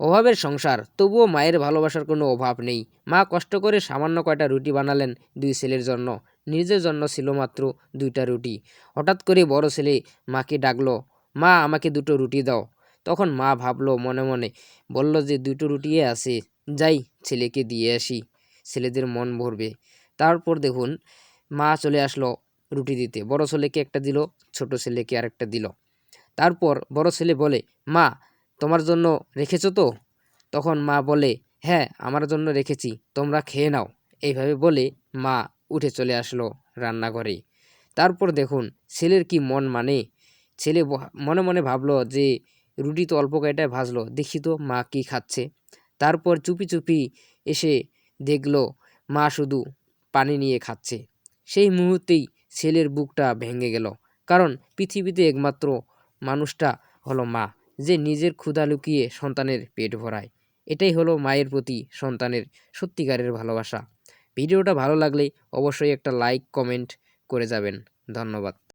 অভাবের সংসার, তবুও মায়ের ভালোবাসার কোনো অভাব নেই। মা কষ্ট করে সামান্য কয়টা রুটি বানালেন দুই ছেলের জন্য। নিজের জন্য ছিল মাত্র দুইটা রুটি। হঠাৎ করে বড় ছেলে মাকে ডাকলো, মা আমাকে দুটো রুটি দাও। তখন মা ভাবলো মনে মনে, বলল যে দুটো রুটিয়ে আছে, যাই ছেলেকে দিয়ে আসি, ছেলেদের মন ভরবে। তারপর দেখুন মা চলে আসলো রুটি দিতে। বড় ছেলেকে একটা দিল, ছোট ছেলেকে আরেকটা দিল। তারপর বড় ছেলে বলে, মা তোমার জন্য রেখেছো তো? তখন মা বলে, হ্যাঁ আমার জন্য রেখেছি, তোমরা খেয়ে নাও। এইভাবে বলে মা উঠে চলে আসলো রান্নাঘরে। তারপর দেখুন ছেলের কি মন, মানে ছেলে মনে মনে ভাবলো যে রুটি তো অল্প কয়টায় ভাজলো, দেখি তো মা কি খাচ্ছে। তারপর চুপি চুপি এসে দেখলো মা শুধু পানি নিয়ে খাচ্ছে। সেই মুহূর্তেই ছেলের বুকটা ভেঙে গেল, কারণ পৃথিবীতে একমাত্র মানুষটা হলো মা, যে নিজের ক্ষুধা লুকিয়ে সন্তানের পেট ভরায়। এটাই হলো মায়ের প্রতি সন্তানের সত্যিকারের ভালোবাসা। ভিডিওটা ভালো লাগলে অবশ্যই একটা লাইক কমেন্ট করে যাবেন। ধন্যবাদ।